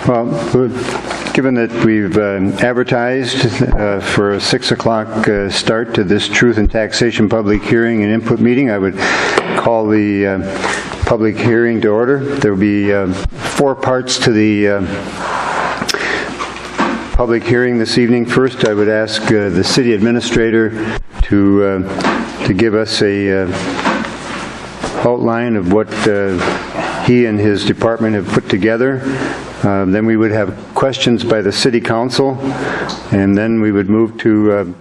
Well, given that we've advertised for a 6 o'clock start to this Truth and Taxation public hearing and input meeting, I would call the public hearing to order. There will be 4 parts to the public hearing this evening. First, I would ask the city administrator to give us a outline of what he and his department have put together. Then we would have questions by the city council, and then we would move to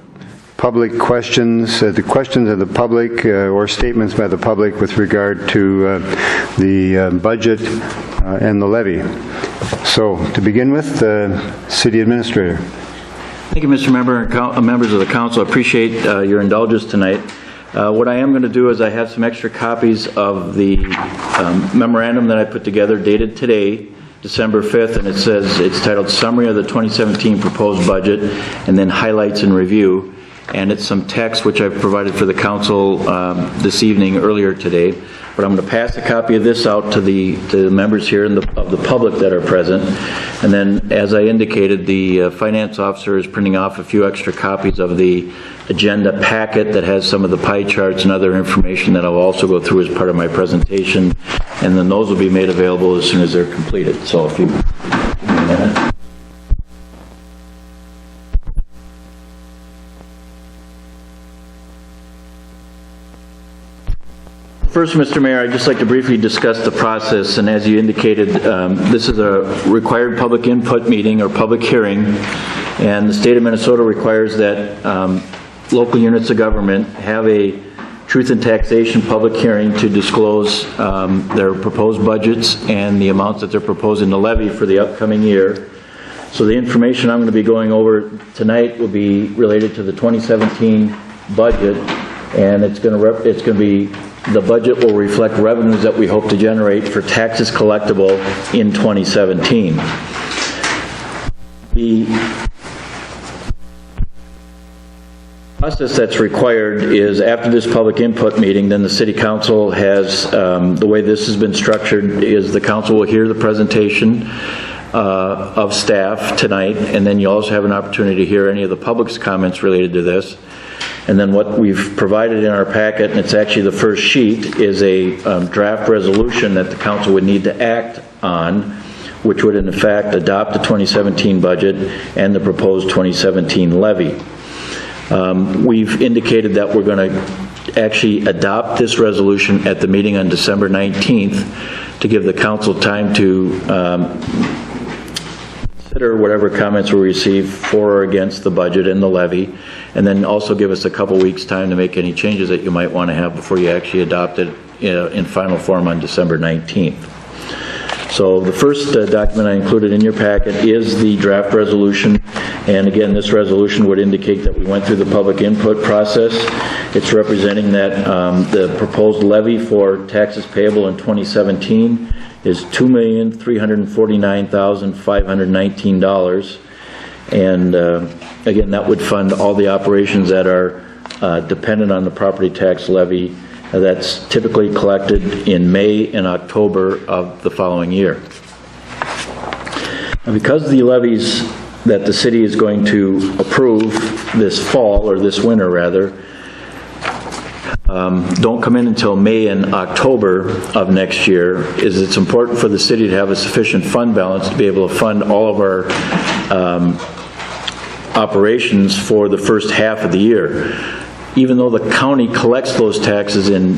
public questions, the questions of the public or statements by the public with regard to the budget and the levy. So, to begin with, City Administrator. Thank you, Mr. Member and members of the council. I appreciate your indulgence tonight. What I am going to do is I have some extra copies of the memorandum that I put together dated today, December 5th, and it says it's titled Summary of the 2017 Proposed Budget and then Highlights and Review. And it's some text which I've provided for the council this evening earlier today. But I'm going to pass a copy of this out to the members here and of the public that are present. And then, as I indicated, the finance officer is printing off a few extra copies of the agenda packet that has some of the pie charts and other information that I'll also go through as part of my presentation. And then those will be made available as soon as they're completed. So if you give me a minute. First, Mr. Mayor, I'd just like to briefly discuss the process, and as you indicated, this is a required public input meeting or public hearing, and the state of Minnesota requires that local units of government have a truth and taxation public hearing to disclose their proposed budgets and the amounts that they're proposing to levy for the upcoming year. So the information I'm going to be going over tonight will be related to the 2017 budget, and it's going to be the budget will reflect revenues that we hope to generate for taxes collectible in 2017. The process that's required is after this public input meeting, then the City Council has, the way this has been structured is the Council will hear the presentation of staff tonight, and then you also have an opportunity to hear any of the public's comments related to this. And then what we've provided in our packet, and it's actually the first sheet, is a draft resolution that the council would need to act on, which would in fact adopt the 2017 budget and the proposed 2017 levy. We've indicated that we're going to actually adopt this resolution at the meeting on December 19th to give the council time to consider whatever comments we receive for or against the budget and the levy, and then also give us a couple weeks time to make any changes that you might want to have before you actually adopt it in final form on December 19th. So the first document I included in your packet is the draft resolution, and again this resolution would indicate that we went through the public input process. It's representing that the proposed levy for taxes payable in 2017 is $2,349,519, and again that would fund all the operations that are dependent on the property tax levy that's typically collected in May and October of the following year. Now, because the levies that the city is going to approve this fall, or this winter rather, don't come in until May and October of next year, it's important for the city to have a sufficient fund balance to be able to fund all of our operations for the first half of the year. Even though the county collects those taxes in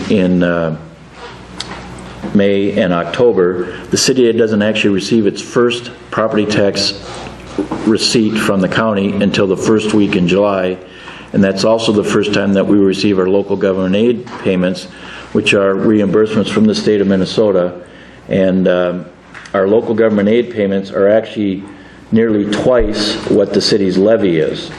May and October, the city doesn't actually receive its first property tax receipt from the county until the first week in July. And that's also the first time that we receive our local government aid payments, which are reimbursements from the state of Minnesota. And our local government aid payments are actually nearly twice what the city's levy is.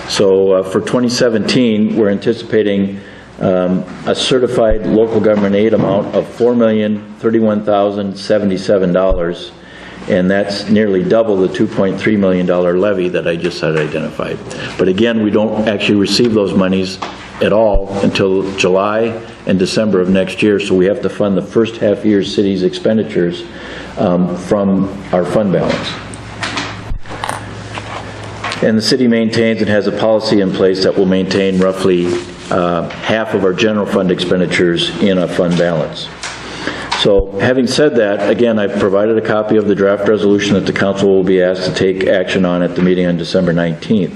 So for 2017, we're anticipating a certified local government aid amount of $4,031,077. And that's nearly double the $2.3 million levy that I just had identified. But again, we don't actually receive those monies at all until July and December of next year, so we have to fund the first half year's city's expenditures from our fund balance. And the city maintains and has a policy in place that will maintain roughly half of our general fund expenditures in a fund balance. So having said that, again, I've provided a copy of the draft resolution that the council will be asked to take action on at the meeting on December 19th.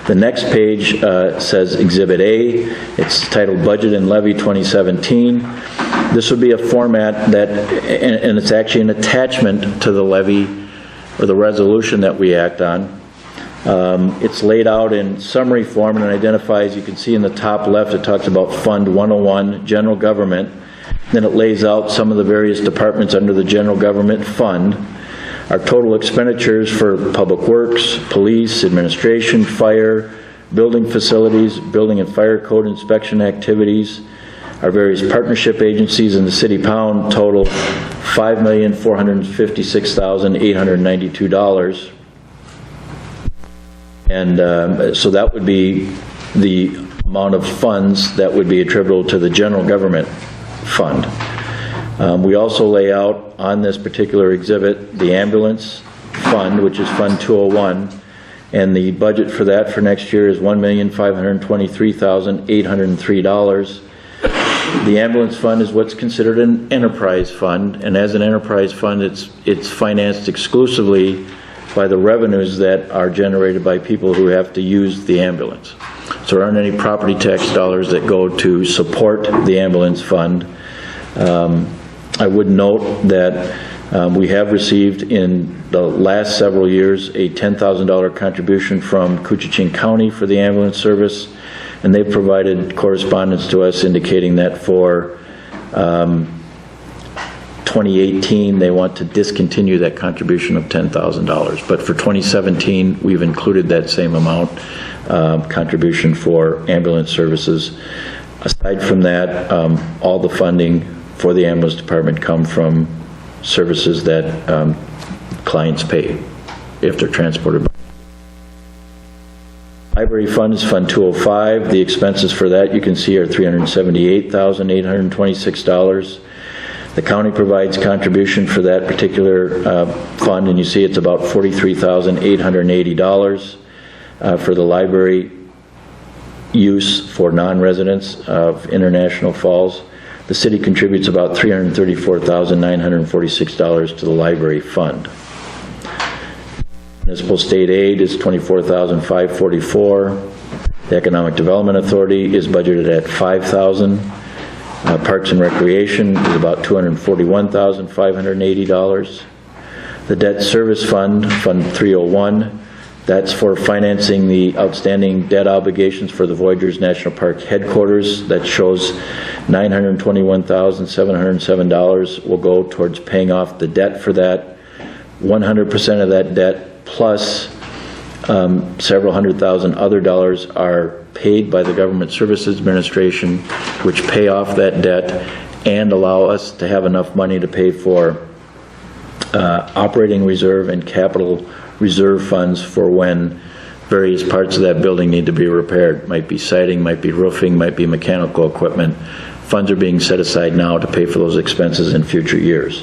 The next page says Exhibit A. It's titled Budget and Levy 2017. This would be a format that, and it's actually an attachment to the levy or the resolution that we act on. It's laid out in summary form and identifies, you can see in the top left, it talks about Fund 101, General Government. Then it lays out some of the various departments under the General Government Fund. Our total expenditures for Public Works, Police, Administration, Fire, Building Facilities, Building and Fire Code inspection activities, our various partnership agencies in the city pound total $5,456,892. And so that would be the amount of funds that would be attributable to the General Government Fund. We also lay out on this particular exhibit the Ambulance Fund, which is Fund 201, and the budget for that for next year is $1,523,803. The Ambulance Fund is what's considered an enterprise fund, and as an enterprise fund, it's financed exclusively by the revenues that are generated by people who have to use the ambulance. So there aren't any property tax dollars that go to support the ambulance fund. I would note that we have received in the last several years a $10,000 contribution from Coochin County for the ambulance service, and they've provided correspondence to us indicating that for 2018 they want to discontinue that contribution of $10,000, but for 2017 we've included that same amount contribution for ambulance services. Aside from that, all the funding for the ambulance department come from services that clients pay if they're transported by. Library fund is Fund 205. The expenses for that you can see are $378,826. The county provides contribution for that particular fund, and you see it's about $43,880 for the library use for non-residents of International Falls. The city contributes about $334,946 to the library fund. Municipal state aid is $24,544. The Economic Development Authority is budgeted at $5,000. Parks and Recreation is about $241,580. The Debt Service Fund, Fund 301, that's for financing the outstanding debt obligations for the Voyageurs National Park headquarters. That shows $921,707 will go towards paying off the debt for that. 100% of that debt plus several hundred thousand other dollars are paid by the Government Services Administration, which pay off that debt and allow us to have enough money to pay for operating reserve and capital reserve funds for when various parts of that building need to be repaired. Might be siding, might be roofing, might be mechanical equipment. Funds are being set aside now to pay for those expenses in future years.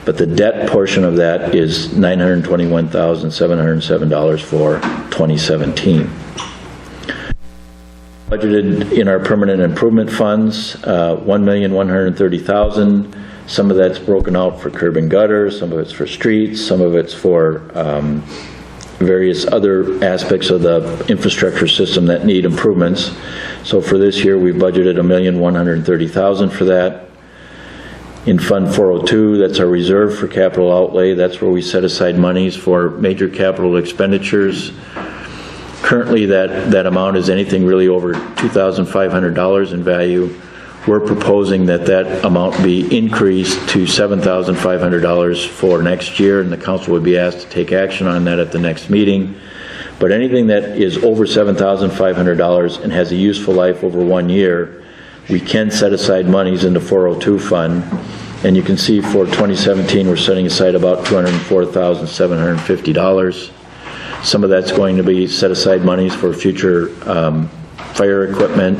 But the debt portion of that is $921,707 for 2017. Budgeted in our permanent improvement funds, $1,130,000. Some of that's broken out for curb and gutter, some of it's for streets, some of it's for various other aspects of the infrastructure system that need improvements. So for this year, we budgeted $1,130,000 for that. In Fund 402, that's our reserve for capital outlay. That's where we set aside monies for major capital expenditures. Currently, that amount is anything really over $2,500 in value. We're proposing that that amount be increased to $7,500 for next year, and the council would be asked to take action on that at the next meeting. But anything that is over $7,500 and has a useful life over 1 year, we can set aside monies in the 402 fund. And you can see for 2017, we're setting aside about $204,750. Some of that's going to be set aside monies for future fire equipment,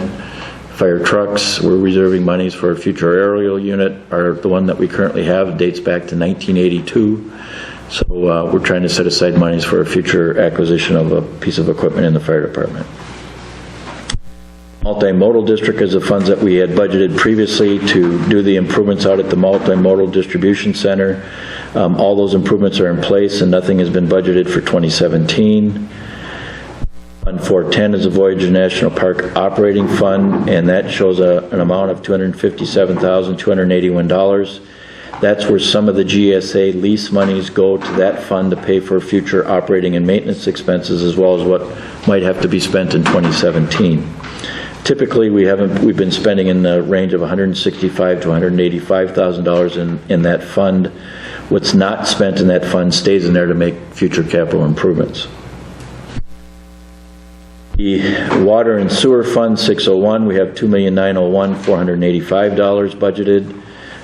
Fire trucks, we're reserving monies for a future aerial unit. The one that we currently have dates back to 1982. So we're trying to set aside monies for a future acquisition of a piece of equipment in the fire department. Multimodal district is the funds that we had budgeted previously to do the improvements out at the multimodal distribution center. All those improvements are in place and nothing has been budgeted for 2017. Fund 410 is the Voyager National Park Operating Fund, and that shows an amount of $257,281. That's where some of the GSA lease monies go to that fund to pay for future operating and maintenance expenses, as well as what might have to be spent in 2017. Typically, we've been spending in the range of $165,000 to $185,000 in that fund. What's not spent in that fund stays in there to make future capital improvements. The Water and Sewer Fund 601, we have $2,901,485 budgeted.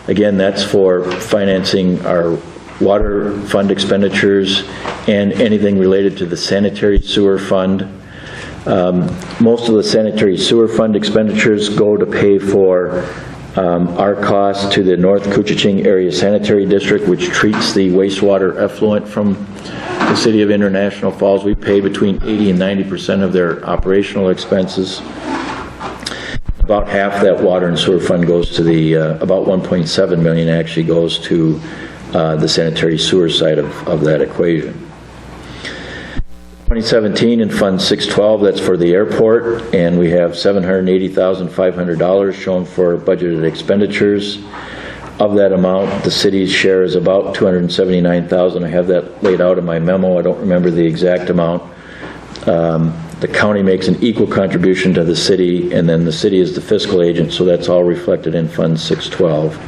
Again, that's for financing our water fund expenditures and anything related to the sanitary sewer fund. Most of the sanitary sewer fund expenditures go to pay for our costs to the North Koochiching Area Sanitary District, which treats the wastewater effluent from the city of International Falls. We pay between 80% and 90% of their operational expenses. About half that water and sewer fund goes to the, about $1.7 million actually goes to the sanitary sewer side of that equation. 2017 in Fund 612, that's for the airport, and we have $780,500 shown for budgeted expenditures. Of that amount, the city's share is about $279,000. I have that laid out in my memo. I don't remember the exact amount. The county makes an equal contribution to the city, and then the city is the fiscal agent, so that's all reflected in Fund 612.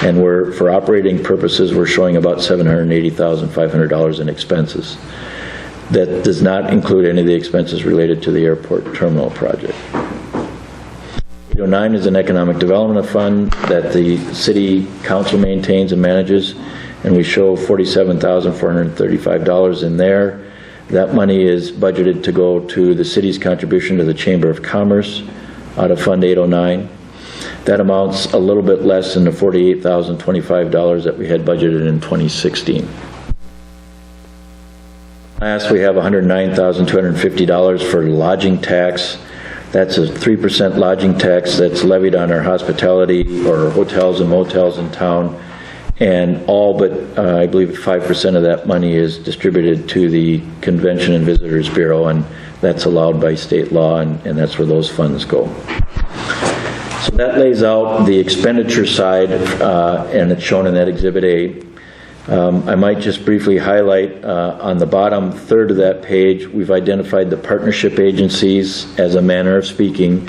And for operating purposes, we're showing about $780,500 in expenses. That does not include any of the expenses related to the airport terminal project. 809 is an economic development fund that the city council maintains and manages, and we show $47,435 in there. That money is budgeted to go to the city's contribution to the Chamber of Commerce out of Fund 809. That amounts a little bit less than the $48,025 that we had budgeted in 2016. Last, we have $109,250 for lodging tax. That's a 3% lodging tax that's levied on our hospitality or hotels and motels in town. And all but, I believe 5% of that money is distributed to the Convention and Visitors Bureau, and that's allowed by state law, and that's where those funds go. So that lays out the expenditure side, and it's shown in that Exhibit A. I might just briefly highlight on the bottom third of that page, we've identified the partnership agencies as a manner of speaking,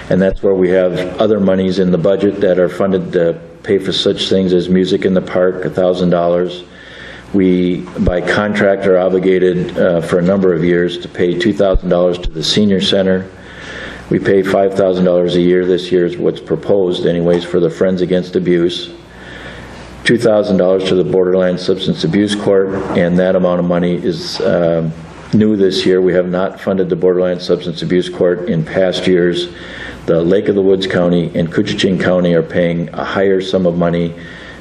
and that's where we have other monies in the budget that are funded to pay for such things as music in the park, $1,000. We, by contract, are obligated for a number of years to pay $2,000 to the senior center. We pay $5,000 a year. This year is what's proposed anyways for the Friends Against Abuse. $2,000 to the Borderline Substance Abuse Court, and that amount of money is new this year. We have not funded the Borderline Substance Abuse Court in past years. The Lake of the Woods County and Koochiching County are paying a higher sum of money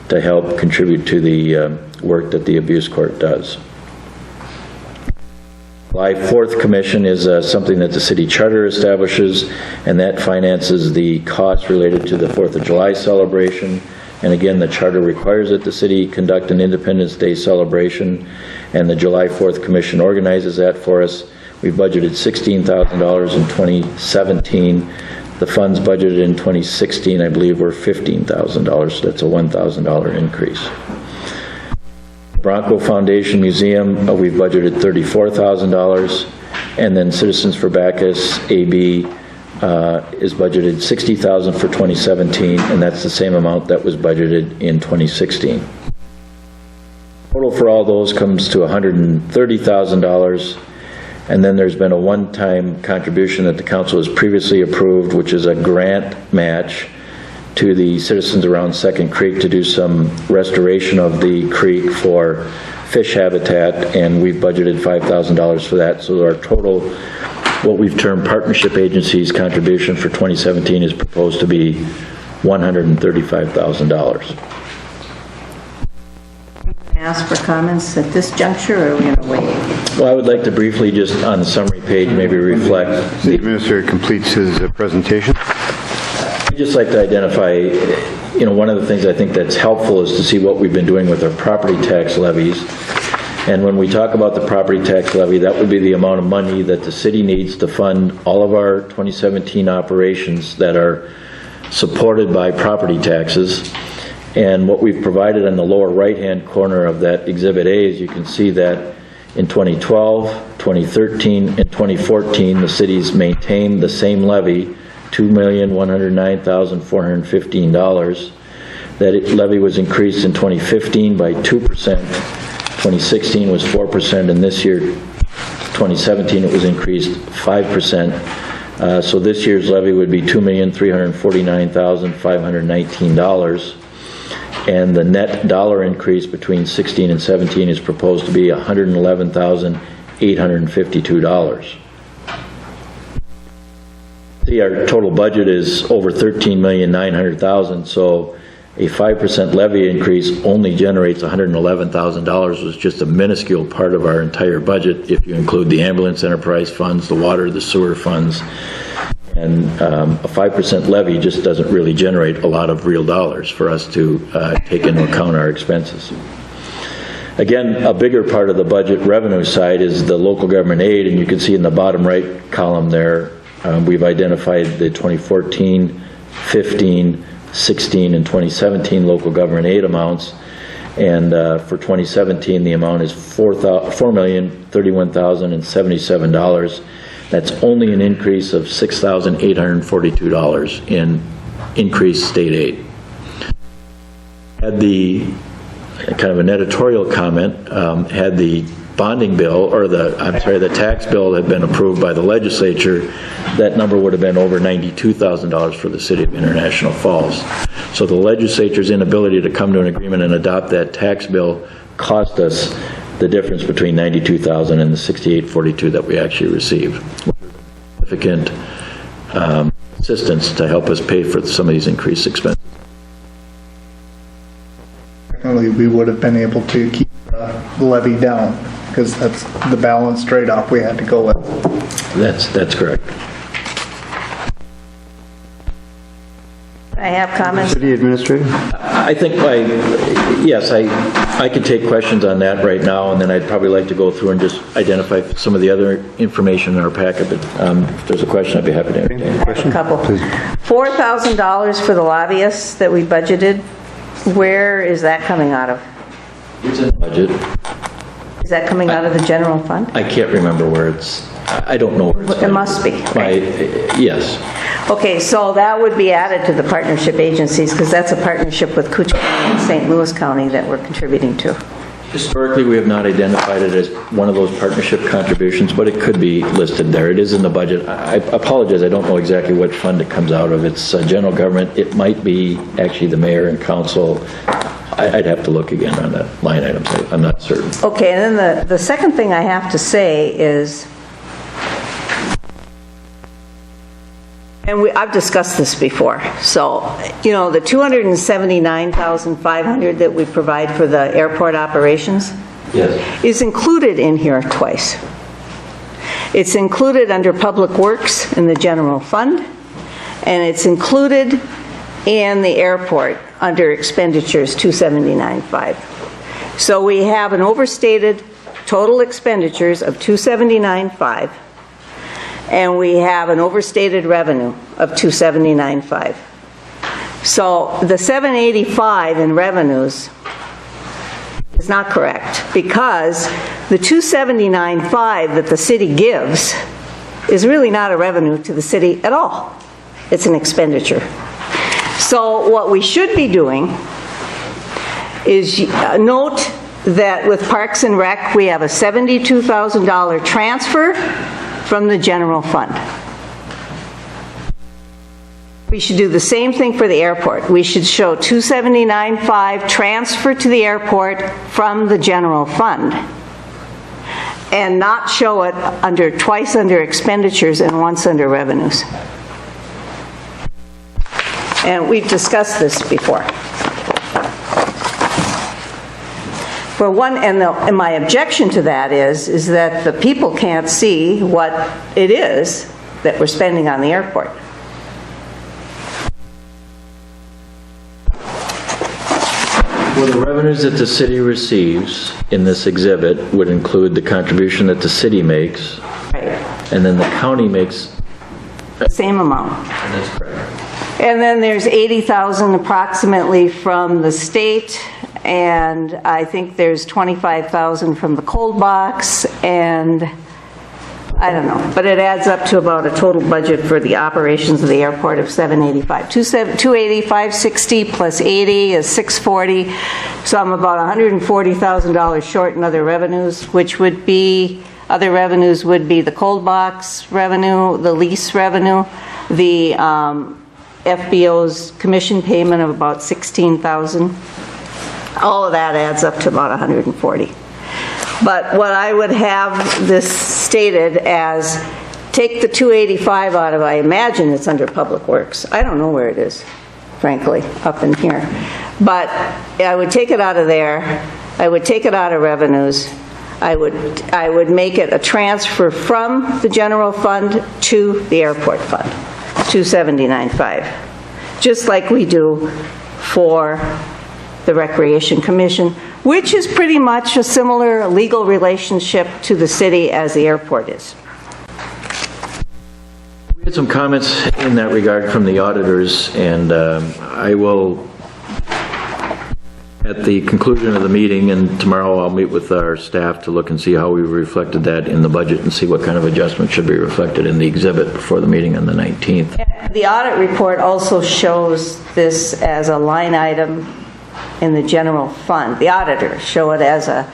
to help contribute to the work that the Abuse Court does. July 4th Commission is something that the city charter establishes, and that finances the costs related to the 4th of July celebration. And again, the charter requires that the city conduct an Independence Day celebration, and the July 4th Commission organizes that for us. We've budgeted $16,000 in 2017. The funds budgeted in 2016, I believe, were $15,000. So that's a $1,000 increase. Bronco Foundation Museum, we've budgeted $34,000. And then Citizens for Bacchus, AB, is budgeted $60,000 for 2017, and that's the same amount that was budgeted in 2016. Total for all those comes to $130,000, and then there's been a one-time contribution that the council has previously approved, which is a grant match to the citizens around Second Creek to do some restoration of the creek for fish habitat, and we've budgeted $5,000 for that. So our total, what we've termed partnership agencies contribution for 2017 is proposed to be $135,000. Ask for comments at this juncture, or are we going to wait? Well, I would like to briefly, just on the summary page, maybe reflect. The administrator completes his presentation. I'd just like to identify, one of the things I think that's helpful is to see what we've been doing with our property tax levies. And when we talk about the property tax levy, that would be the amount of money that the city needs to fund all of our 2017 operations that are supported by property taxes. And what we've provided in the lower right-hand corner of that Exhibit A is you can see that in 2012, 2013, and 2014, the cities maintained the same levy, $2,109,415. That levy was increased in 2015 by 2%, 2016 was 4%, and this year, 2017, it was increased 5%. So this year's levy would be $2,349,519. And the net dollar increase between 16 and 17 is proposed to be $111,852. See, our total budget is over $13,900,000, so a 5% levy increase only generates $111,000, which is just a minuscule part of our entire budget if you include the ambulance enterprise funds, the water, the sewer funds. And a 5% levy just doesn't really generate a lot of real dollars for us to take into account our expenses. Again, a bigger part of the budget revenue side is the local government aid, and you can see in the bottom right column there, we've identified the 2014, 15, 16, and 2017 local government aid amounts. And for 2017, the amount is $4,031,077. That's only an increase of $6,842 in increased state aid. Had the, kind of an editorial comment, had the bonding bill, or the tax bill had been approved by the legislature, that number would have been over $92,000 for the city of International Falls. So the legislature's inability to come to an agreement and adopt that tax bill cost us the difference between $92,000 and the $6,842 that we actually received. Significant assistance to help us pay for some of these increased expenses. Technically, we would have been able to keep the levy down, because that's the balanced trade-off we had to go with. That's correct. I have comments. City administrator? I think I could take questions on that right now, and then I'd probably like to go through and just identify some of the other information in our packet, but if there's a question, I'd be happy to entertain. I have a couple. $4,000 for the lobbyists that we budgeted. Where is that coming out of? It's in the budget. Is that coming out of the general fund? I can't remember where it's, I don't know where it's. It must be. Yes. Okay, so that would be added to the partnership agencies, because that's a partnership with Cooch County and St. Louis County that we're contributing to. Historically, we have not identified it as one of those partnership contributions, but it could be listed there. It is in the budget. I apologize, I don't know exactly what fund it comes out of. It's general government. It might be actually the mayor and council. I'd have to look again on that line item. I'm not certain. Okay, and then the second thing I have to say is, and I've discussed this before, so, the $279,500 that we provide for the airport operations is included in here twice. It's included under Public Works in the general fund, and it's included in the airport under expenditures, $279,500. So we have an overstated total expenditures of $279,500. And we have an overstated revenue of $279,500. So the $785 in revenues is not correct, because the $279,500 that the city gives is really not a revenue to the city at all. It's an expenditure. So what we should be doing is note that with Parks and Rec, we have a $72,000 transfer from the general fund. We should do the same thing for the airport. We should show 279.5 transfer to the airport from the general fund, and not show it twice under expenditures and once under revenues. And we've discussed this before. For one, and my objection to that is that the people can't see what it is that we're spending on the airport. Well, the revenues that the city receives in this exhibit would include the contribution that the city makes, Right. and then the county makes, Same amount. and that's correct. And then there's 80,000 approximately from the state, and I think there's 25,000 from the cold box, and I don't know, but it adds up to about a total budget for the operations of the airport of 785. 280, 560 plus 80 is 640, so I'm about $140,000 short in other revenues, which would be, other revenues would be the cold box revenue, the lease revenue, the FBO's commission payment of about $16,000. All of that adds up to about 140. But what I would have this stated as, take the 285 out of, I imagine it's under Public Works. I don't know where it is, frankly, up in here. But I would take it out of there. I would take it out of revenues. I would make it a transfer from the general fund to the airport fund, 279.5, just like we do for the Recreation Commission, which is pretty much a similar legal relationship to the city as the airport is. We had some comments in that regard from the auditors, and I will, at the conclusion of the meeting, and tomorrow I'll meet with our staff to look and see how we reflected that in the budget and see what kind of adjustment should be reflected in the exhibit before the meeting on the 19th. The audit report also shows this as a line item in the general fund. The auditors show it as a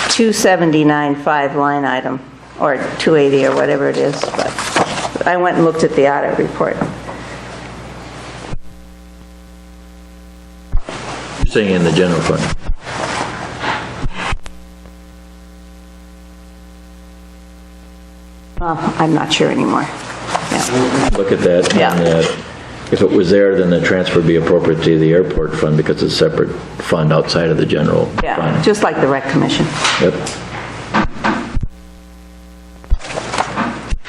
279.5 line item, or 280 or whatever it is, but I went and looked at the audit report. You're saying in the general fund? I'm not sure anymore. Yeah. Look at that. Yeah. And, if it was there, then the transfer would be appropriate to the airport fund because it's a separate fund outside of the general Yeah, fund. just like the Rec Commission. Yep.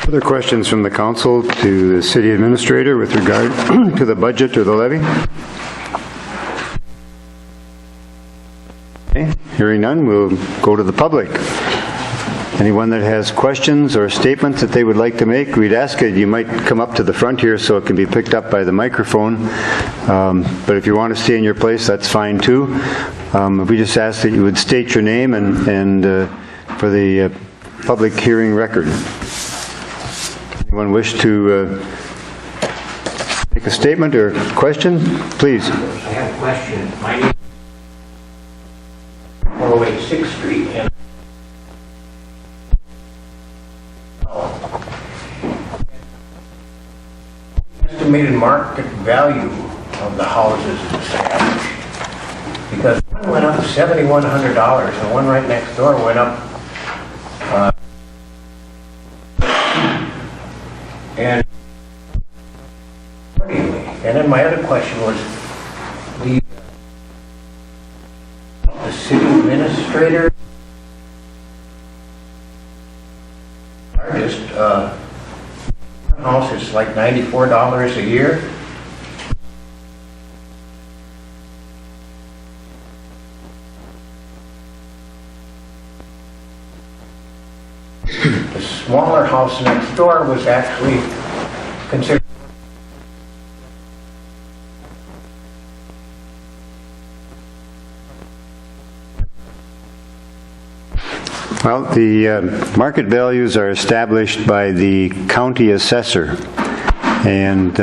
Other questions from the council to the city administrator with regard to the budget or the levy? Okay, hearing none, we'll go to the public. Anyone that has questions or statements that they would like to make, we'd ask that you might come up to the front here so it can be picked up by the microphone. But if you want to stay in your place, that's fine too. We just ask that you would state your name and for the public hearing record. Anyone wish to make a statement or question? Please. I have a question. My name is 408 6th Street, and estimated market value of the houses is established, because one went up $7,100 and one right next door went up and then my other question was the city administrator largest house is like $94 a year. The smaller house next door was actually considered. Well, the market values are established by the county assessor, and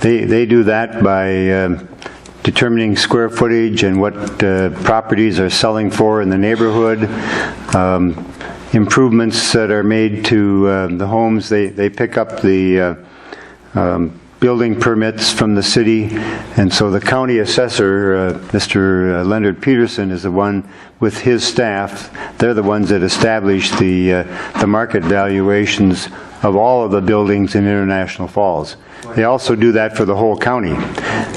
they do that by determining square footage and what properties are selling for in the neighborhood, improvements that are made to the homes. They pick up the building permits from the city, and so the county assessor, Mr. Leonard Peterson, is the one with his staff. They're the ones that establish the market valuations of all of the buildings in International Falls. They also do that for the whole county.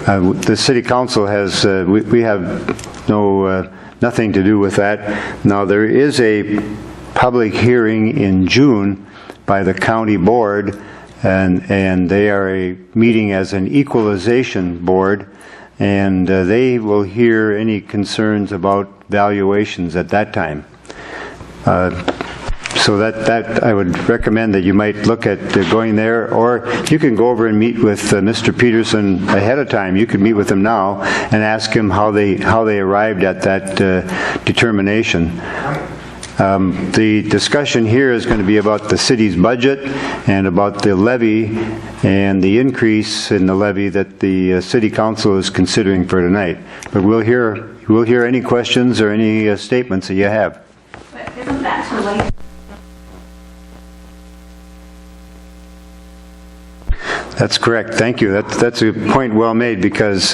The city council has, we have nothing to do with that. Now, there is a public hearing in June by the county board, and they are meeting as an equalization board, and they will hear any concerns about valuations at that time. So that I would recommend that you might look at going there, or you can go over and meet with Mr. Peterson ahead of time. You could meet with him now and ask him how they arrived at that determination. The discussion here is going to be about the city's budget and about the levy and the increase in the levy that the city council is considering for tonight. But we'll hear any questions or any statements that you have. But isn't that too late? That's correct. Thank you. That's a point well made, because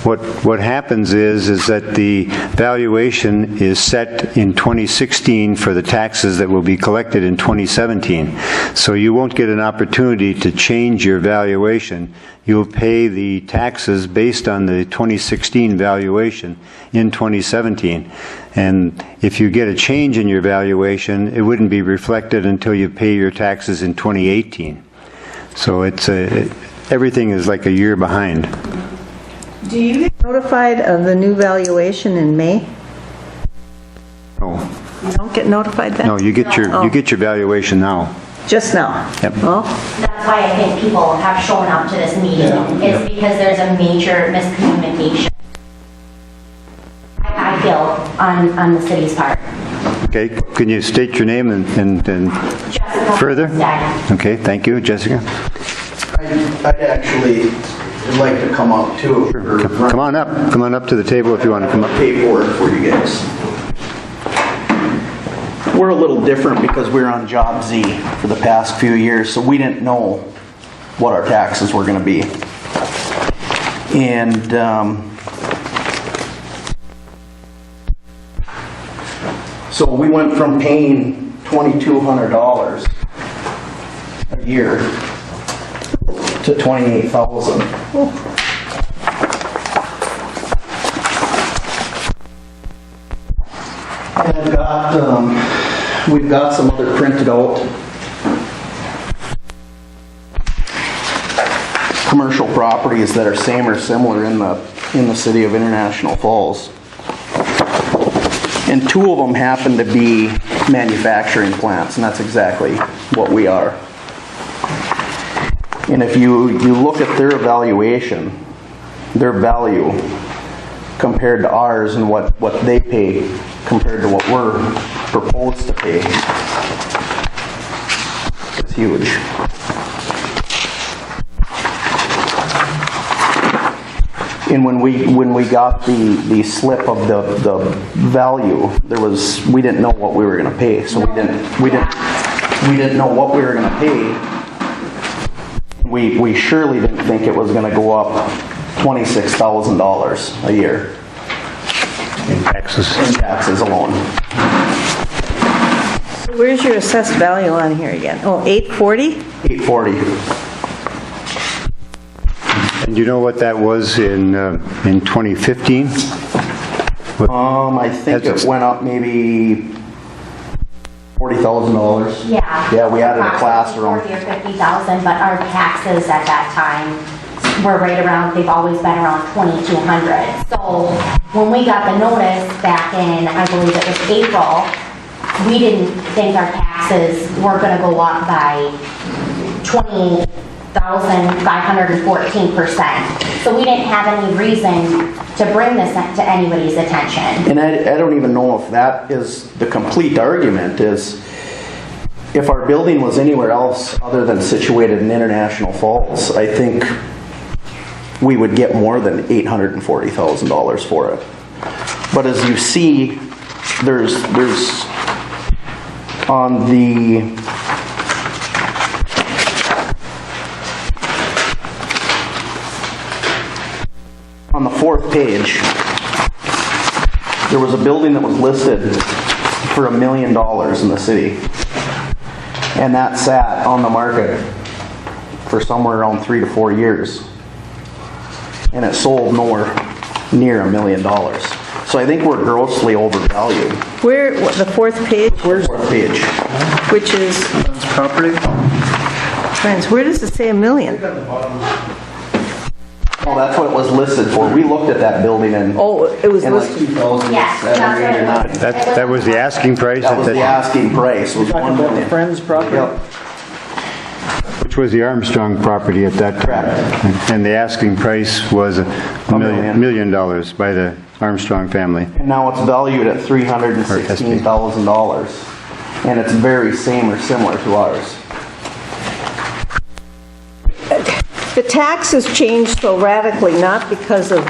what happens is that the valuation is set in 2016 for the taxes that will be collected in 2017. So you won't get an opportunity to change your valuation. You'll pay the taxes based on the 2016 valuation in 2017. And if you get a change in your valuation, it wouldn't be reflected until you pay your taxes in 2018. So it's everything is like a year behind. Do you get notified of the new valuation in May? No, You don't get notified then? no, you get your valuation now. Just now? Yep. Oh, That's why I think people have shown up to this meeting, is because there's a major miscommunication, I feel, on the city's part. Okay, can you state your name and Jessica further? Stagg. Okay, thank you, Jessica. I'd actually like to come up too. Come on up to the table if you want to come up. Paperwork for you guys. We're a little different because we were on Job Z for the past few years, so we didn't know what our taxes were going to be. And so we went from paying $2,200 a year to $28,000. And I've got, we've got some other printed out commercial properties that are same or similar in the city of International Falls. And two of them happen to be manufacturing plants, and that's exactly what we are. And if you look at their valuation, their value compared to ours and what they pay compared to what we're proposed to pay, it's huge. And when we got the slip of the value, we didn't know what we were going to pay, so we didn't know what we were going to pay. We surely didn't think it was going to go up $26,000 a year In taxes. in taxes alone. so where's your assessed value on here again? Oh, 840? $840. And you know what that was in 2015? I think it went up maybe $40,000. Yeah. Yeah, we added a classroom. Approximately 40 or 50,000, but our taxes at that time were right around, they've always been around 2,200. So when we got the notice back in, I believe it was April, we didn't think our taxes were gonna go up by 514%. So we didn't have any reason to bring this to anybody's attention. And I don't even know if that is the complete argument, is if our building was anywhere else other than situated in International Falls, I think we would get more than $840,000 for it. But as you see, there's on the page, there was a building that was listed for $1 million in the city. And that sat on the market for somewhere around 3 to 4 years. And it sold nowhere near $1 million. So I think we're grossly overvalued. Where, the fourth page, Fourth page. which is, Property? friends, where does it say $1 million? Well, that's what it was listed for. We looked at that building in, Oh, it was in like listed, 2007, Yes, that's 8, or what it 9. That was the asking price? That was the asking price, was Talking 1 about the million. Friends property? Yep, Which was the Armstrong property at that time. Correct. And the asking price was $1 million by the Armstrong family. and now it's valued at $316,000. And it's very same or similar to ours. the taxes changed so radically, not because of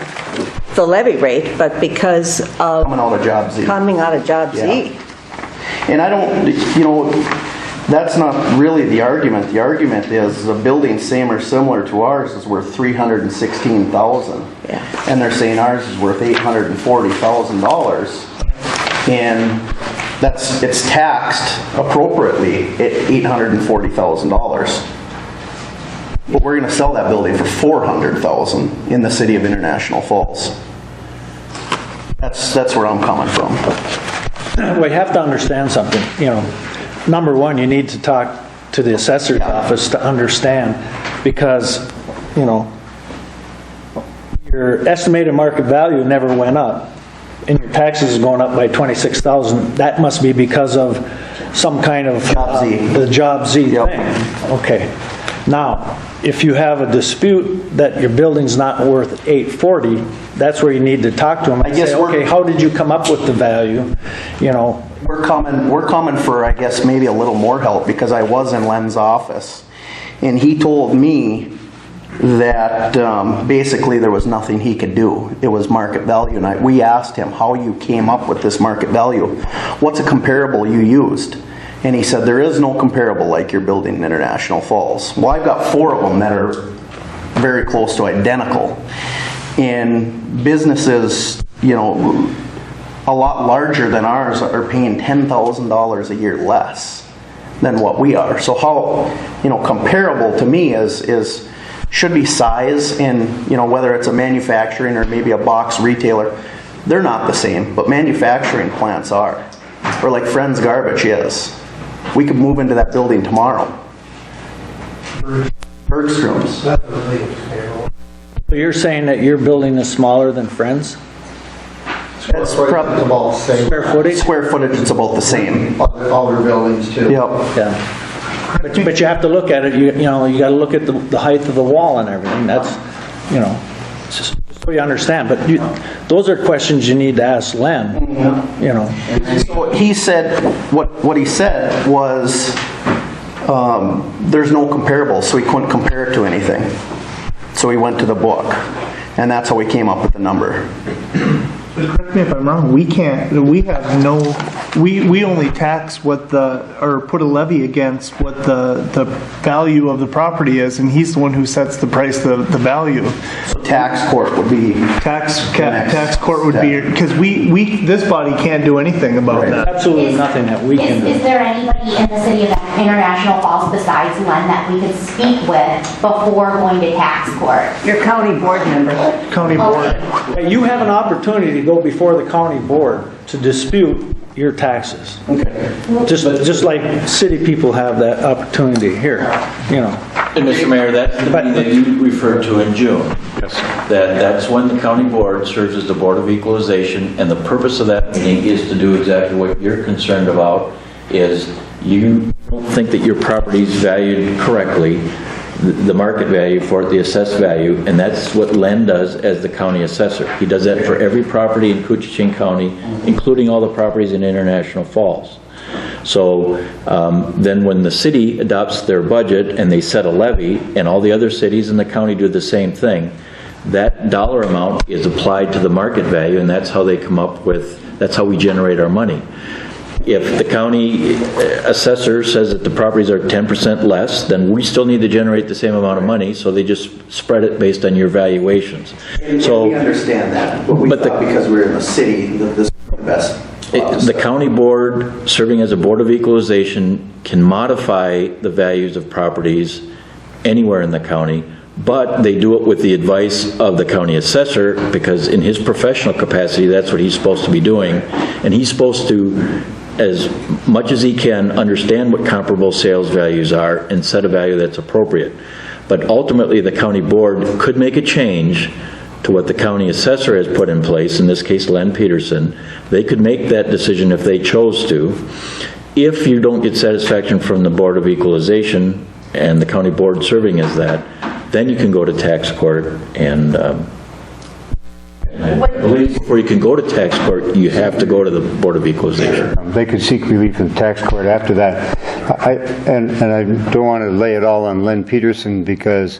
the levy rate, but because of Coming out of Job Z. coming out of Job Z. Yeah. And I don't, you know, that's not really the argument. The argument is the building same or similar to ours is worth $316,000. Yeah. And they're saying ours is worth $840,000. And it's taxed appropriately at $840,000. But we're gonna sell that building for $400,000 in the city of International Falls. That's where I'm coming from. We have to understand something, you know. Number one, you need to talk to the assessor's office to understand, because, you know, your estimated market value never went up, and your taxes is going up by $26,000. That must be because of some kind of Job Z. the Job Z Yep. thing. Okay. Now, if you have a dispute that your building's not worth $840, that's where you need to talk to them and I guess say, we're- okay, how did you come up with the value? You know, We're coming for, I guess, maybe a little more help, because I was in Len's office, and he told me that basically there was nothing he could do. It was market value, and we asked him how you came up with this market value. What's a comparable you used? And he said, there is no comparable like you're building in International Falls. Well, I've got 4 of them that are very close to identical. And businesses, you know, a lot larger than ours are paying $10,000 a year less than what we are. So how, you know, comparable to me is should be size, and, you know, whether it's a manufacturing or maybe a box retailer, they're not the same, but manufacturing plants are. Or like Friends Garbage is. We could move into that building tomorrow. Bergstrom's. That's a really terrible. so you're saying that your building is smaller than Friends? It's probably about the same. Square footage? square footage, it's about the same. Older buildings too. Yep. Yeah. But you have to look at it, you know, you gotta look at the height of the wall and everything, that's, you know, just so you understand, but those are questions you need to ask Len, you know. So he said, what he said was, there's no comparable, so he couldn't compare it to anything. So he went to the book, and that's how we came up with the number. Correct me if I'm wrong, we only tax what or put a levy against what the value of the property is, and he's the one who sets the price, the value. So tax court would be, Tax court would be, because this body can't do anything about that. Absolutely nothing that we can do. Is there anybody in the city of International Falls besides Len that we could speak with before going to tax court? Your county board member. County board. Okay. You have an opportunity to go before the county board to dispute your taxes. Just like city people have that opportunity here, you know. And Mr. Mayor, that's the meeting that you referred to in June. Yes. That's when the county board serves as the Board of Equalization, and the purpose of that meeting is to do exactly what you're concerned about, is you don't think that your property is valued correctly, the market value for it, the assessed value, and that's what Len does as the county assessor. He does that for every property in Coochin County, including all the properties in International Falls. So then when the city adopts their budget and they set a levy, and all the other cities in the county do the same thing, that dollar amount is applied to the market value, and that's how they come up with, that's how we generate our money. if the county assessor says that the properties are 10% less, then we still need to generate the same amount of money, so they just spread it based on your valuations. And So we understand that, but we But the- thought because we're in the city, that this is the best. the county board, serving as a board of equalization, can modify the values of properties anywhere in the county, but they do it with the advice of the county assessor, because in his professional capacity, that's what he's supposed to be doing. And he's supposed to, as much as he can, understand what comparable sales values are and set a value that's appropriate. But ultimately, the county board could make a change to what the county assessor has put in place, in this case, Len Peterson. They could make that decision if they chose to. If you don't get satisfaction from the Board of Equalization and the county board serving as that, then you can go to tax court, and I believe before you can go to tax court, you have to go to the Board of Equalization. They could seek relief in tax court after that. And I don't want to lay it all on Len Peterson, because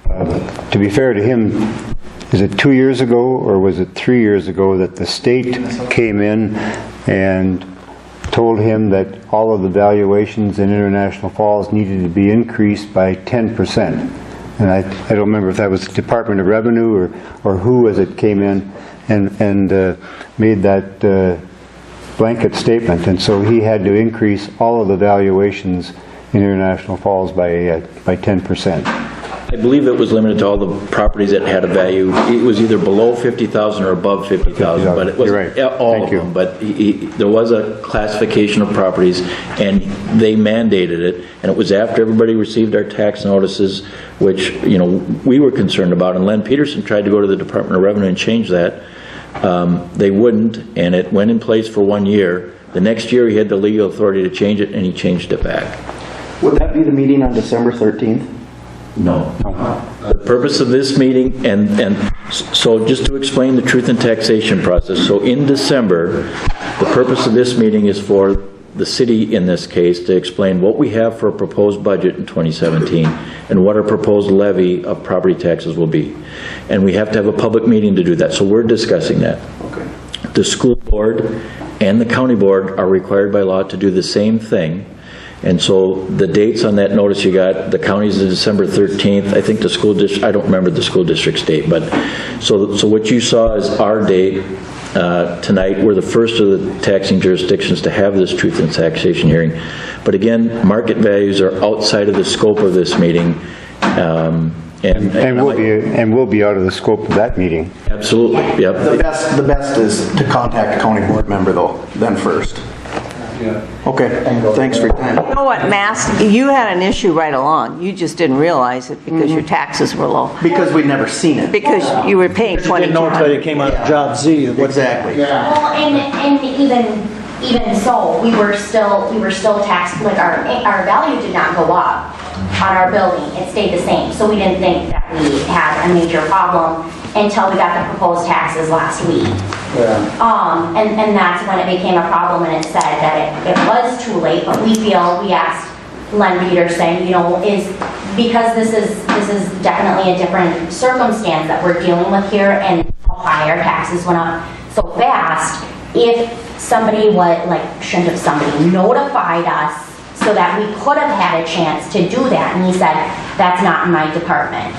to be fair to him, is it 2 years ago or was it 3 years ago that the state came in and told him that all of the valuations in International Falls needed to be increased by 10%. And I don't remember if that was the Department of Revenue or who, as it came in and made that blanket statement. And so he had to increase all of the valuations in International Falls by 10%. I believe it was limited to all the properties that had a value. It was either below 50,000 or above 50,000, but it You're right. wasn't all Thank of you. them. But there was a classification of properties, and they mandated it, and it was after everybody received our tax notices, which, you know, we were concerned about, and Len Peterson tried to go to the Department of Revenue and change that. They wouldn't, and it went in place for 1 year. The next year, he had the legal authority to change it, and he changed it back. Would that be the meeting on December 13th? No. The purpose of this meeting, and so just to explain the truth in taxation process, so in December, the purpose of this meeting is for the city, in this case, to explain what we have for a proposed budget in 2017 and what our proposed levy of property taxes will be. And we have to have a public meeting to do that, so we're discussing that. Okay. The school board and the county board are required by law to do the same thing. And so the dates on that notice you got, the county's is December 13th. I think the school district, I don't remember the school district's date, but so what you saw is our date tonight. We're the first of the taxing jurisdictions to have this truth in taxation hearing. But again, market values are outside of the scope of this meeting. And we'll be out of the scope of that meeting. Absolutely, yep. The best is to contact a county board member though, then first. Okay, thanks for your time. You know what, Mass, you had an issue right along. You just didn't realize it because your taxes were low. Because we'd never seen it. Because you were paying You didn't know until you 2,200. came out of Job Z. Exactly. Well, and even so, we were still taxed, like our value did not go up on our building. It stayed the same. So we didn't think that we had a major problem until we got the proposed taxes last week. And that's when it became a problem, and it said that it was too late, but we asked Len Peterson, you know, because this is definitely a different circumstance that we're dealing with here, and how high our taxes went up so fast, if somebody shouldn't have somebody notified us so that we could have had a chance to do that, and he said, that's not in my department.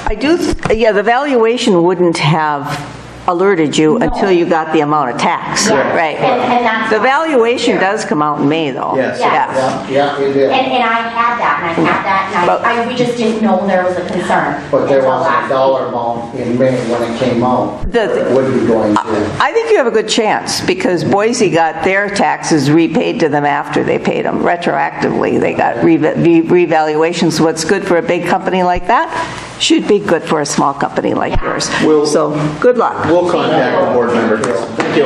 The valuation wouldn't have alerted you until you got the amount of tax. Yeah. Right. And that's The valuation does come out in May, though. Yes. Yeah, it did. And I had that, and we just didn't know there was a concern. But there until wasn't last a dollar amount in May when it came out. The- It would be going to. I think you have a good chance, because Boise got their taxes repaid to them after they paid them retroactively. They got revaluations. What's good for a big company like that should be good for a small company like yours. So, good luck. We'll contact the board member. Thank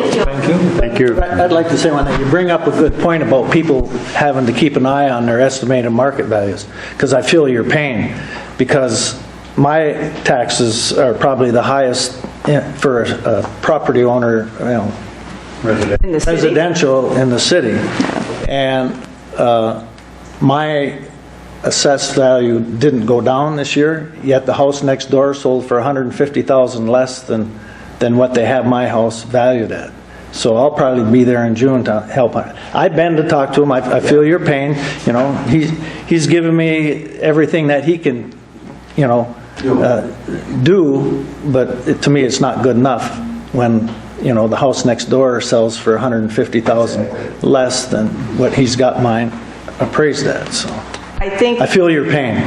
you. Thank you. I'd like to say one thing. You bring up a good point about people having to keep an eye on their estimated market values, because I feel your pain, because my taxes are probably the highest for a property owner, In the city. residential in the city. And my assessed value didn't go down this year, yet the house next door sold for $150,000 less than what they have my house valued at. So I'll probably be there in June to help. I've been to talk to him. I feel your pain. You know, he's given me everything that he can, you know, do, but to me it's not good enough when, you know, the house next door sells for $150,000 less than what he's got mine appraised at. So I think, I feel your pain.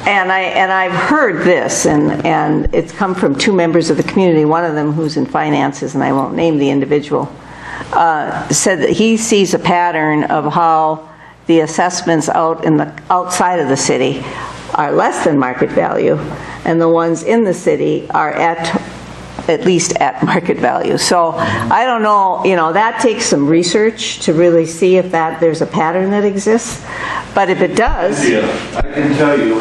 and I've heard this, and it's come from two members of the community, one of them who's in finances, and I won't name the individual, said that he sees a pattern of how the assessments outside of the city are less than market value, and the ones in the city are at least at market value. So I don't know, you know, that takes some research to really see if there's a pattern that exists. But if it does, Yeah, I can tell you,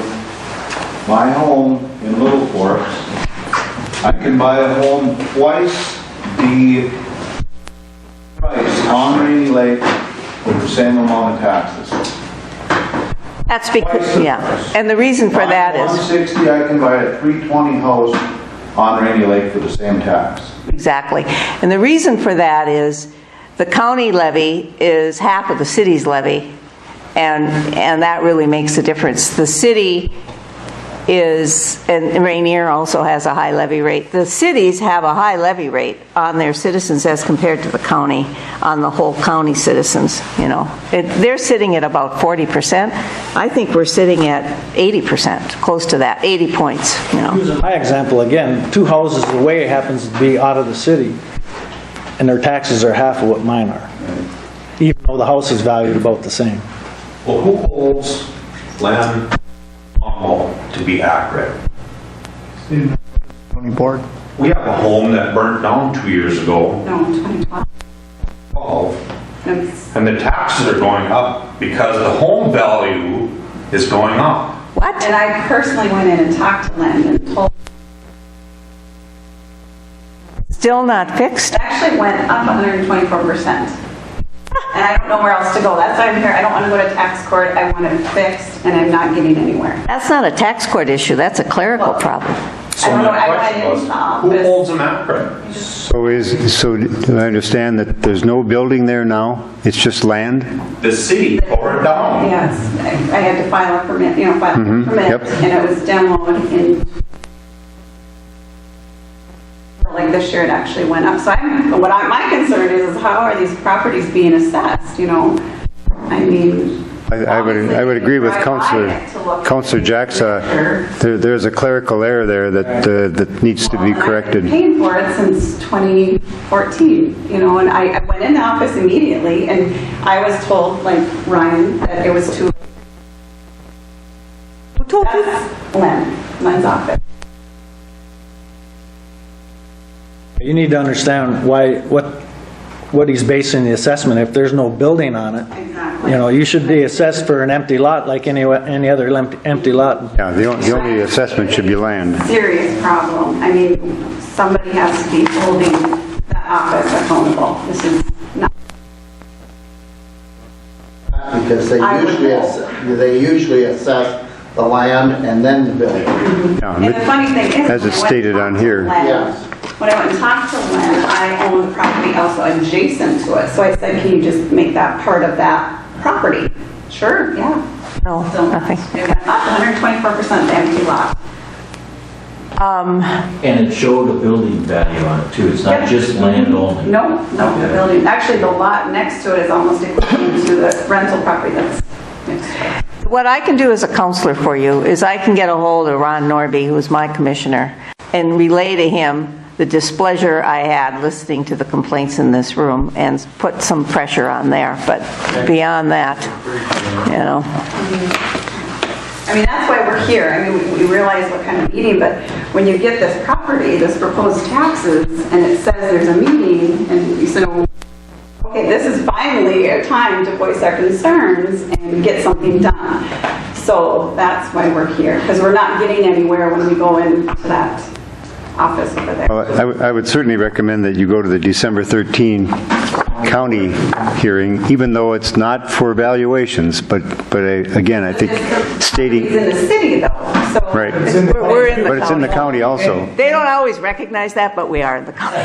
my home in Little Forks, I can buy a home twice the price on Rainy Lake with the same amount of taxes. that's because, yeah. And the reason for that is, 160, I can buy a 320 house on Rainy Lake for the same tax. exactly. And the reason for that is the county levy is half of the city's levy, and that really makes a difference. The city is, and Rainier also has a high levy rate. The cities have a high levy rate on their citizens as compared to the county, on the whole county citizens, you know. They're sitting at about 40%. I think we're sitting at 80%, close to that, 80 points, you know. Using my example again, 2 houses away happens to be out of the city, and their taxes are half of what mine are, even though the house is valued about the same. Well, who holds land to be accurate? County board. We have a home that burnt down 2 years ago. No, 2012. And the taxes are going up because the home value is going up. What? And I personally went in and talked to Lynn and told Still not fixed? it actually went up 124%. And I don't know where else to go. That's why I'm here. I don't want to go to tax court. I want it fixed, and I'm not getting anywhere. That's not a tax court issue, that's a clerical problem. I don't know. I went in and saw Who this. holds them accurate? So do I understand that there's no building there now? It's just land? The city tore it down. Yes, I had to file a permit, you know, file a permit, yep. and it was demoed in, like this year it actually went up. So my concern is how are these properties being assessed, you know? I mean. I would agree with Councillor Jacks. There's a clerical error there that needs to be corrected. I've been paying for it since 2014, you know, and I went in the office immediately, and I was told, like Ryan, that it was too. Who told you? That's Lynn's office. You need to understand what he's basing the assessment. If there's no building on it, Exactly. you know, you should be assessed for an empty lot like any other empty lot. Yeah, the only assessment should be land. Serious problem. I mean, somebody has to be holding that office accountable. This is not. Because they usually assess the land and then the building. Yeah, And the funny thing is, as it's stated on here. Yes. When I went and talked to Lynn, I own the property also adjacent to it. So I said, can you just make that part of that property? Sure, yeah. No, So nothing. it went up 124% empty lot. And it showed a building value on it too, it's not just land only. No, the building, actually the lot next to it is almost equivalent to the rental property that's next to it. What I can do as a counselor for you is I can get a hold of Ron Norby, who's my commissioner, and relay to him the displeasure I had listening to the complaints in this room and put some pressure on there. But beyond that, you know. I mean, that's why we're here. I mean, we realize what kind of meeting, but when you get this property, this proposed taxes, and it says there's a meeting, and you say, okay, this is finally a time to voice our concerns and get something done. So that's why we're here, because we're not getting anywhere when we go into that office over there. Well, I would certainly recommend that you go to the December 13 county hearing, even though it's not for valuations, but again, I think stating, It's in the city though, so. right, We're in the but it's in the county also. They don't always recognize that, but we are in the county.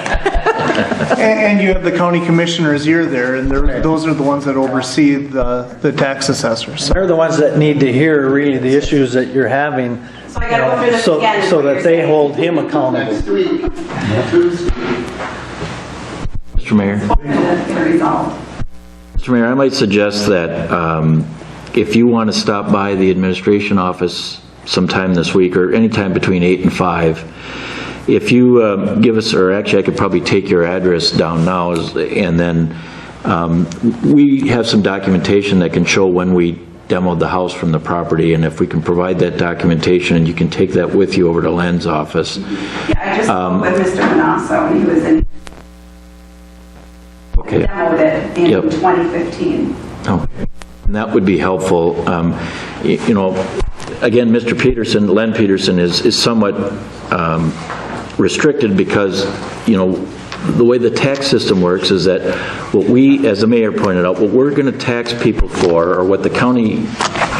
And you have the county commissioners ear there, and those are the ones that oversee the tax assessors. They're the ones that need to hear really the issues that you're having, So I gotta go through this so again. is so what that you're they saying. hold him accountable. Next week, Tuesday. Mr. Mayor? Hoping that's gonna resolve. Mr. Mayor, I might suggest that if you want to stop by the administration office sometime this week, or anytime between 8 and 5, if you give us, or actually I could probably take your address down now, and then we have some documentation that can show when we demoed the house from the property, and if we can provide that documentation, and you can take that with you over to Len's office. Yeah, I just spoke with Mr. Manasso, and he was in, Okay. demoed it in Yep. 2015. Oh, and that would be helpful. You know, again, Mr. Peterson, Len Peterson is somewhat restricted because, you know, the way the tax system works is that what we, as the mayor pointed out, what we're going to tax people for, or what the county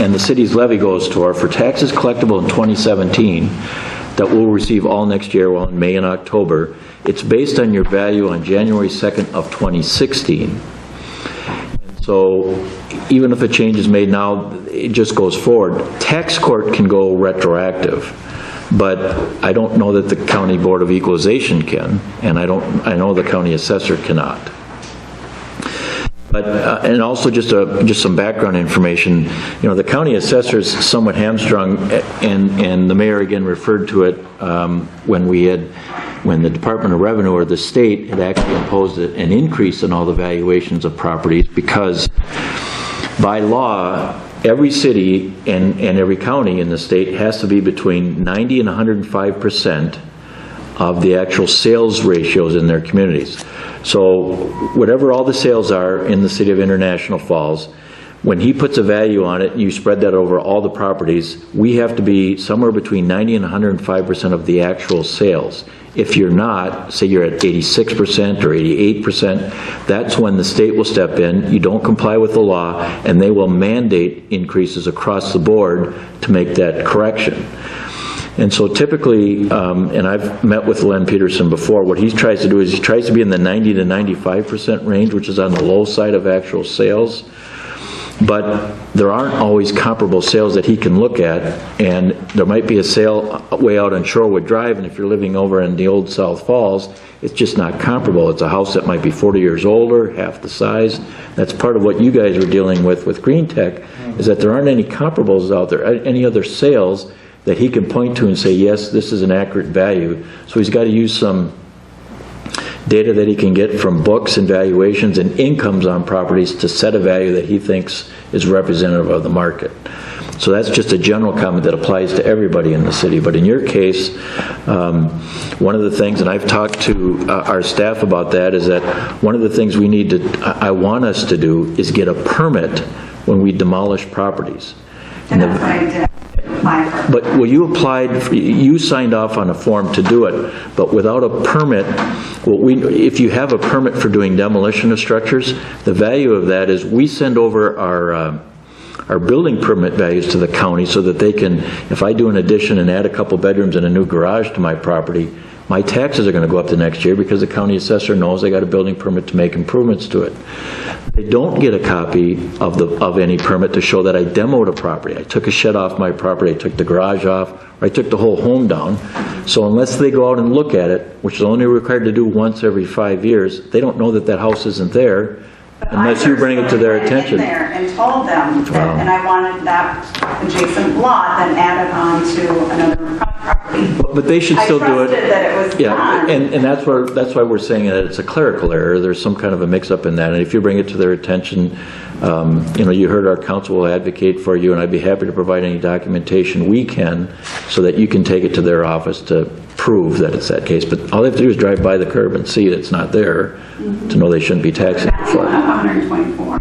and the city's levy goes toward, for taxes collectible in 2017 that we'll receive all next year, well, in May and October, it's based on your value on January 2nd of 2016. So even if a change is made now, it just goes forward. Tax court can go retroactive, but I don't know that the County Board of Equalization can, and I know the county assessor cannot. But, and also just some background information, you know, the county assessor is somewhat hamstrung, and the mayor again referred to it when the Department of Revenue or the state had actually imposed an increase in all the valuations of properties, because by law, every city and every county in the state has to be between 90 and 105% of the actual sales ratios in their communities. So whatever all the sales are in the city of International Falls, when he puts a value on it and you spread that over all the properties, we have to be somewhere between 90 and 105% of the actual sales. If you're not, say you're at 86% or 88%, that's when the state will step in, you don't comply with the law, and they will mandate increases across the board to make that correction. And so typically, and I've met with Len Peterson before, what he tries to do is he tries to be in the 90 to 95% range, which is on the low side of actual sales. But there aren't always comparable sales that he can look at, and there might be a sale way out on Shorewood Drive, and if you're living over in the old South Falls, it's just not comparable. It's a house that might be 40 years older, half the size. That's part of what you guys are dealing with Green Tech, is that there aren't any comparables out there, any other sales that he can point to and say, yes, this is an accurate value. So he's got to use some data that he can get from books and valuations and incomes on properties to set a value that he thinks is representative of the market. So that's just a general comment that applies to everybody in the city. But in your case, one of the things, and I've talked to our staff about that, is that one of the things we need to, I want us to do, is get a permit when we demolish properties. And that's what I did. But well, you signed off on a form to do it, but without a permit, if you have a permit for doing demolition of structures, the value of that is we send over our building permit values to the county so that they can, if I do an addition and add a couple bedrooms and a new garage to my property, my taxes are going to go up the next year because the county assessor knows I got a building permit to make improvements to it. They don't get a copy of any permit to show that I demoed a property. I took a shed off my property, I took the garage off, or I took the whole home down. So unless they go out and look at it, which is only required to do once every 5 years, they don't know that that house isn't there unless you bring it to their attention. I there and told them that, and I wanted that adjacent lot then added on to another property. But they should still do it. I trusted that it was done. And that's why we're saying that it's a clerical error. There's some kind of a mix-up in that, and if you bring it to their attention, you know, you heard our council will advocate for you, and I'd be happy to provide any documentation we can so that you can take it to their office to prove that it's that case. But all they have to do is drive by the curb and see it's not there to know they shouldn't be taxing it for. 124.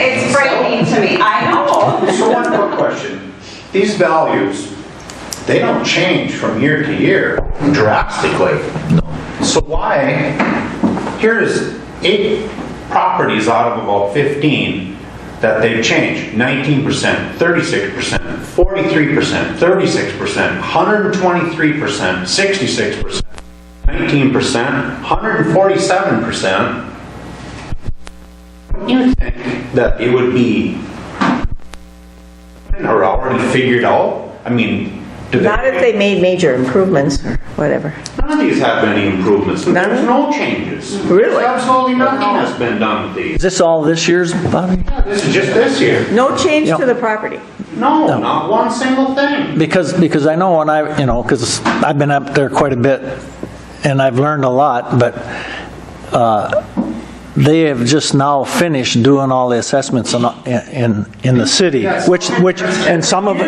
It's frightening to me. I know. So one quick question. These values they don't change from year to year drastically. No. So why, here's 8 properties out of about 15 that they've changed. 19%, 36%, 43%, 36%, 123%, 66%, 19%, 147%. You think that it would be or already figured out? I mean, Not if they made major improvements or whatever. None of these have any improvements. There's no changes. Really? There's absolutely nothing has been done with these. Is this all this year's, Bobby? This is just this year. No change Yep. to the property. No, not one single thing. Because I know when because I've been up there quite a bit and I've learned a lot, but they have just now finished doing all the assessments in the city, which and some of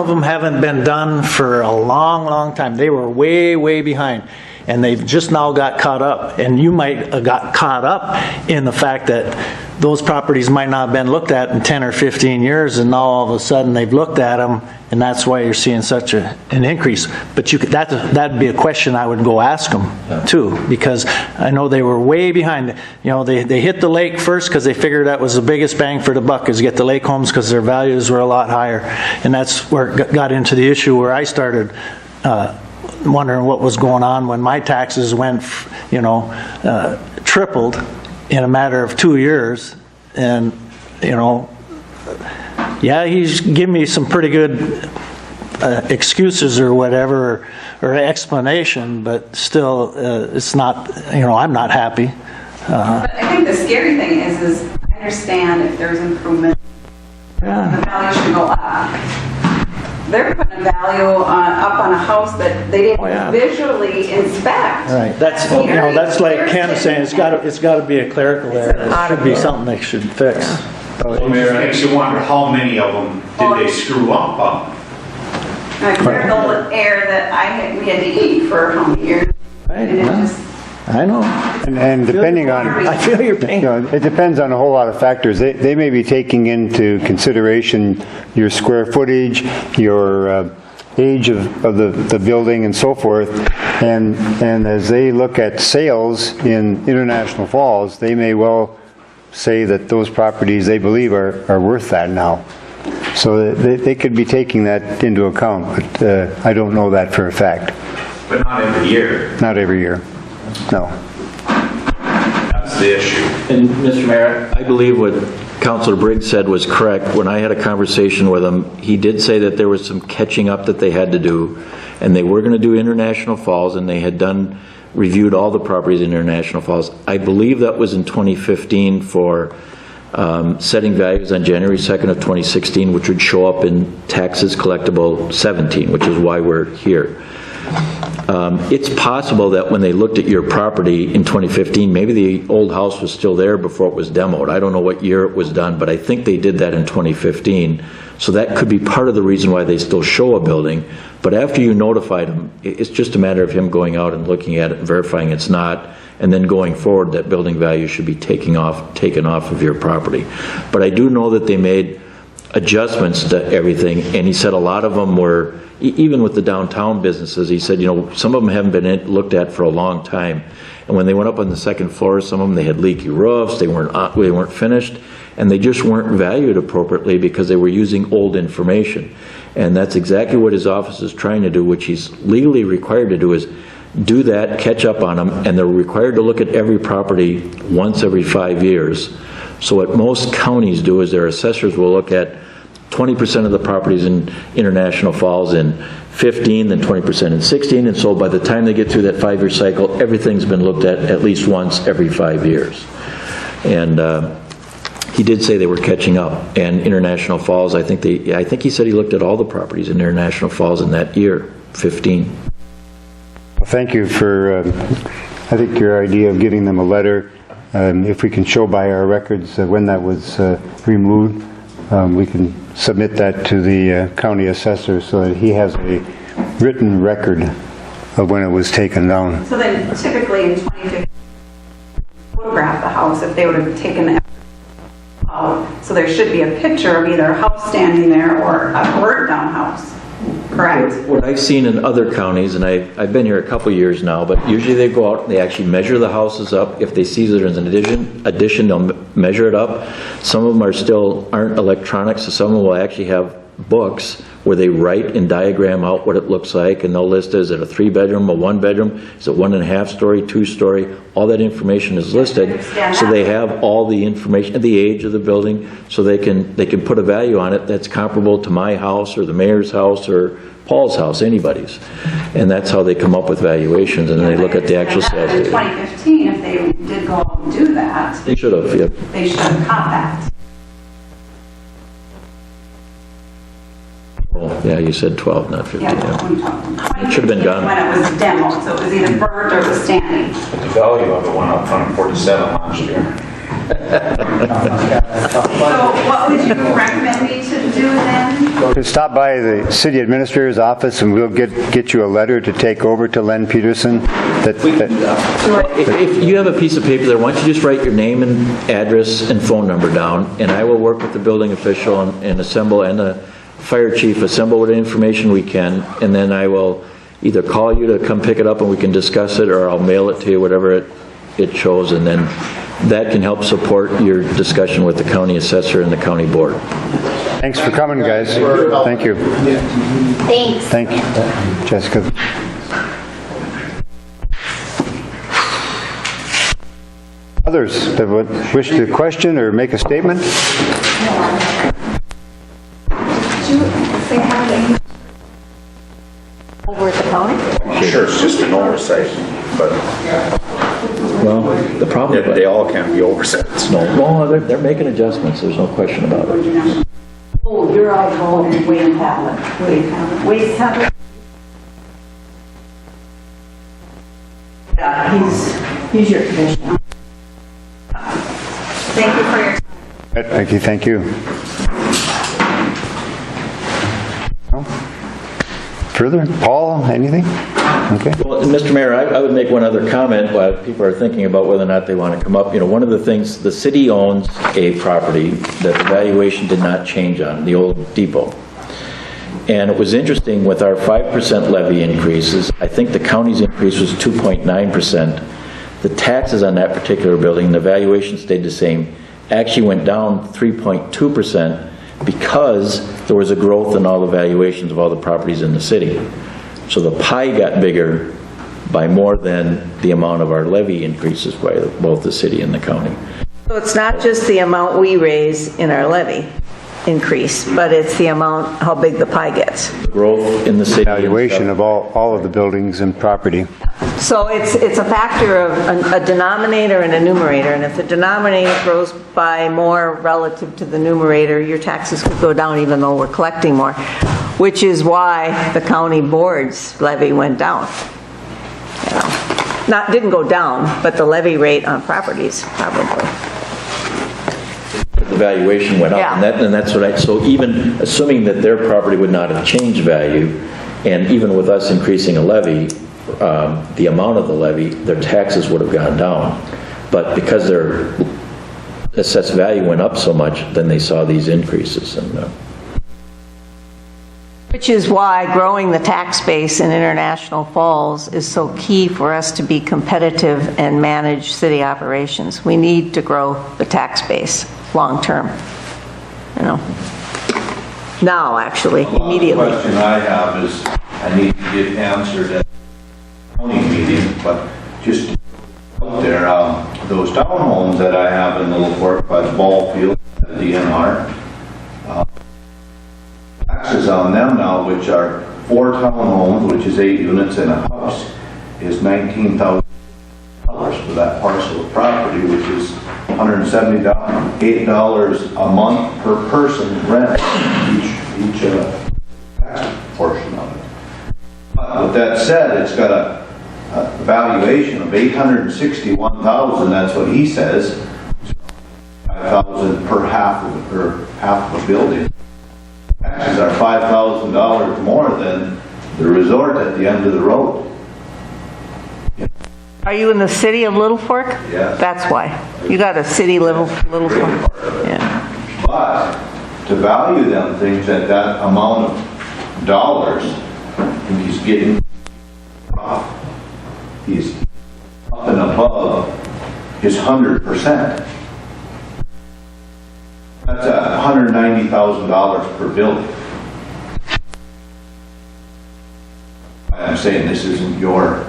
them haven't been done for a long time. They were way behind, and they've just now got caught up. And you might have got caught up in the fact that those properties might not have been looked at in 10 or 15 years, and now all of a sudden they've looked at them, and that's why you're seeing such an increase. But that'd be a question I would go ask them too, because I know they were way behind. They hit the lake first because they figured that was the biggest bang for the buck, is get the lake homes because their values were a lot higher, and that's where it got into the issue where I started wondering what was going on when my taxes went, tripled in a matter of 2 years. And, he's given me some pretty good excuses or whatever, or explanation, but still, it's not, I'm not happy. But I think the scary thing is I understand if there's improvement, the value should go up. They're putting a value up on a house that they didn't visually inspect. Right. That's like Ken is saying. It's got to be a clerical error. It should be something they should fix. It makes you wonder how many of them did they screw up on? Clerical error that we had to eat for how many years? Right. And it just, I know. And depending on, I feel your pain. it depends on a whole lot of factors. They may be taking into consideration your square footage, your age of the building and so forth. And as they look at sales in International Falls, they may well say that those properties they believe are worth that now. So they could be taking that into account, but I don't know that for a fact. But not every year. Not every year. No. That's the issue. And Mr. Mayor, I believe what Councilor Briggs said was correct. When I had a conversation with him, he did say that there was some catching up that they had to do, and they were going to do International Falls, and they had reviewed all the properties in International Falls. I believe that was in 2015 for setting values on January 2nd of 2016, which would show up in taxes collectible 17, which is why we're here. It's possible that when they looked at your property in 2015, maybe the old house was still there before it was demoed. I don't know what year it was done, but I think they did that in 2015. So that could be part of the reason why they still show a building. But after you notified him, it's just a matter of him going out and looking at it and verifying it's not, and then going forward, that building value should be taken off of your property. But I do know that they made adjustments to everything, and he said a lot of them were, even with the downtown businesses, he said, some of them haven't been looked at for a long time. And when they went up on the second floor, some of them, they had leaky roofs, they weren't finished, and they just weren't valued appropriately because they were using old information. And that's exactly what his office is trying to do, which he's legally required to do, is do that, catch up on them, and they're required to look at every property once every 5 years. So what most counties do is their assessors will look at 20% of the properties in International Falls in 15, then 20% in 16, and so by the time they get through that 5-year cycle, everything's been looked at least once every 5 years. And he did say they were catching up. And International Falls, I think he said he looked at all the properties in International Falls in that year, 15. Well, thank you for, I think your idea of giving them a letter. If we can show by our records when that was removed, we can submit that to the county assessor so that he has a written record of when it was taken down. so then typically in 2015, photograph the house if they would have taken it out. So there should be a picture of either a house standing there or a burnt down house. correct? What I've seen in other counties, and I've been here a couple years now, but usually they go out and they actually measure the houses up. If they see there's an addition, they'll measure it up. Some of them aren't electronic, so some of them will actually have books where they write and diagram out what it looks like, and they'll list, is it a 3-bedroom, a 1-bedroom, is it 1.5-story, 2-story? All that information is listed, so they have all the information, the age of the building, so they can put a value on it that's comparable to my house or the mayor's house or Paul's house, anybody's. And that's how they come up with valuations, and then they look at the actual sales In data. 2015, if they did go out and do that, They should have, yep. they should have caught that. Oh, yeah, you said 12, not 15. Yeah, Yeah. it Should have been gone. When it was demoed, so it was either burnt or it was standing. But the value of it went up from 47 last year. So what would you recommend me to do then? To stop by the city administrator's office and we'll get you a letter to take over to Len Peterson. If you have a piece of paper there, why don't you just write your name and address and phone number down, and I will work with the building official and assemble, and the fire chief, assemble what information we can, and then I will either call you to come pick it up and we can discuss it, or I'll mail it to you, whatever it shows, and then that can help support your discussion with the county assessor and the county board. Thanks for coming, guys. Thank you. Thanks. Thank you, Jessica. Others that would wish to question or make a statement? Over at the county? Sure, it's just an oversight, but Well, the problem, they all can be oversights. no, they're making adjustments, there's no question about it. Oh, you're out home, wait tablet. Wait tablet. Yeah, he's your commissioner. Thank you for your Thank you. No? Further? Paul, anything? Okay. Well, Mr. Mayor, I would make one other comment while people are thinking about whether or not they want to come up. You know, one of the things, the city owns a property that the valuation did not change on, the old depot. And it was interesting with our 5% levy increases, I think the county's increase was 2.9%. The taxes on that particular building, the valuation stayed the same, actually went down 3.2% because there was a growth in all the valuations of all the properties in the city. So the pie got bigger by more than the amount of our levy increases by both the city and the county. So it's not just the amount we raise in our levy increase, but it's the amount, how big the pie gets. Growth in the city. Valuation of all of the buildings and property. So it's a factor of a denominator and a numerator, and if the denominator grows by more relative to the numerator, your taxes could go down even though we're collecting more, which is why the county board's levy went down. You know, didn't go down, but the levy rate on properties probably. The valuation went up, Yeah. and that's what so even assuming that their property would not have changed value, and even with us increasing a levy, the amount of the levy, their taxes would have gone down. But because their assessed value went up so much, then they saw these increases. And Which is why growing the tax base in International Falls is so key for us to be competitive and manage city operations. We need to grow the tax base long term. You know, now actually, immediately. The question I have is, I need to get answered at the county meeting, but just out there, those townhomes that I have in Little Fork by the ball field, at the DNR, taxes on them now, which are 4 townhomes, which is 8 units in a house, is $19,000 for that parcel of property, which is $178 a month per person rent, each tax portion of it. But with that said, it's got a valuation of $861,000, that's what he says, $5,000 per half of a building. Taxes are $5,000 more than the resort at the end of the road. Are you in the city of Little Fork? Yes. That's why. You got a city Little Fork. Yeah. But to value them things at that amount of dollars, getting off. He's up and above his 100%. That's $190,000 per building. I'm saying this isn't your...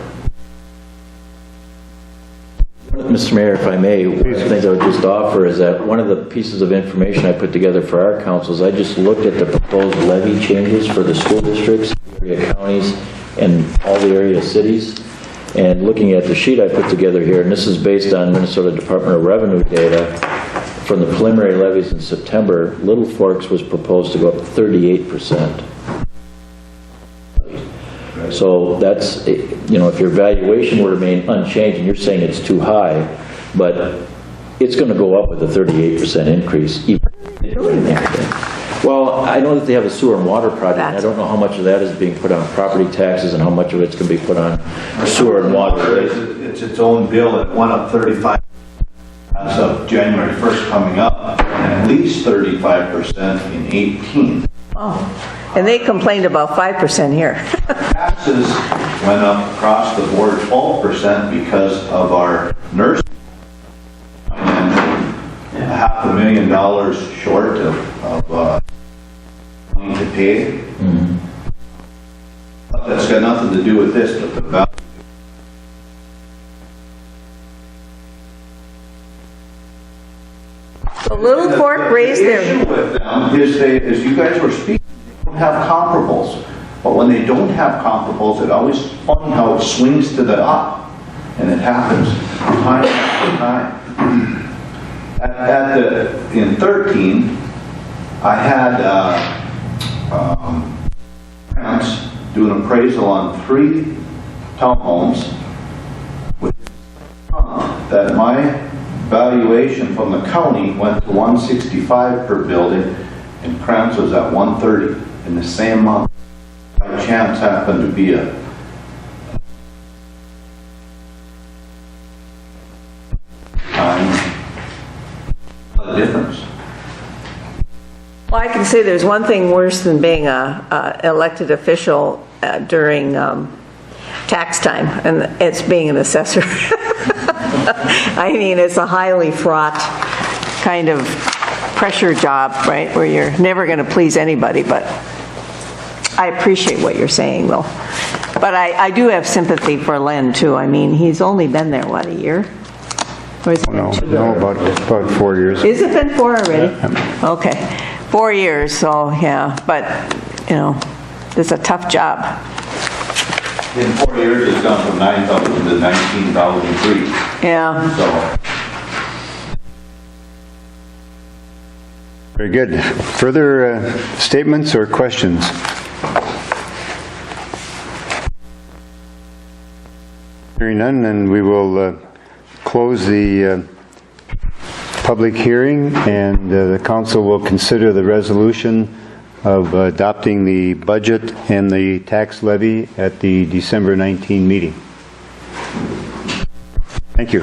Mr. Mayor, if I may, one of the things I would just offer is that one of the pieces of information I put together for our council is I just looked at the proposed levy changes for the school districts, area counties, and all the area cities. And looking at the sheet I put together here, and this is based on Minnesota Department of Revenue data, from the preliminary levies in September, Little Forks was proposed to go up 38%. So that's, if your valuation were to remain unchanged, and you're saying it's too high, but it's going to go up with a 38% increase. Well, I know that they have a sewer and water project, and I don't know how much of that is being put on property taxes and how much of it's going to be put on sewer and water. It's its own bill. It went up 35 as of January 1st coming up, and at least 35% in 18. Oh, and they complained about 5% here. Taxes went up across the board 12% because of our nursing. And $500,000 short of money to pay. That's got nothing to do with this, but the value. So Little Fork raised The issue with them is as you guys were speaking, they don't have comparables. But when they don't have comparables, it's always funny how it swings to the up. And it happens time after time. In 13, I had parents do an appraisal on 3 townhomes with that my valuation from the county went to $165 per building, and Krantz was at $130 in the same month. By chance happened to be a difference. Well, I can say there's one thing worse than being a elected official during tax time, and it's being an assessor. I mean, it's a highly fraught kind of pressure job, right, where you're never going to please anybody, but I appreciate what you're saying, though. But I do have sympathy for Len, too. I mean, he's only been there, what, a year? Or is it No, about 4 years. Is it been 4 already? Okay, 4 years, so yeah, but, it's a tough job. In 4 years, it's gone from 9,000 to 19,003. Yeah. So. Very good. Further statements or questions? Hearing none, then we will close the public hearing, and the council will consider the resolution of adopting the budget and the tax levy at the December 19 meeting. Thank you.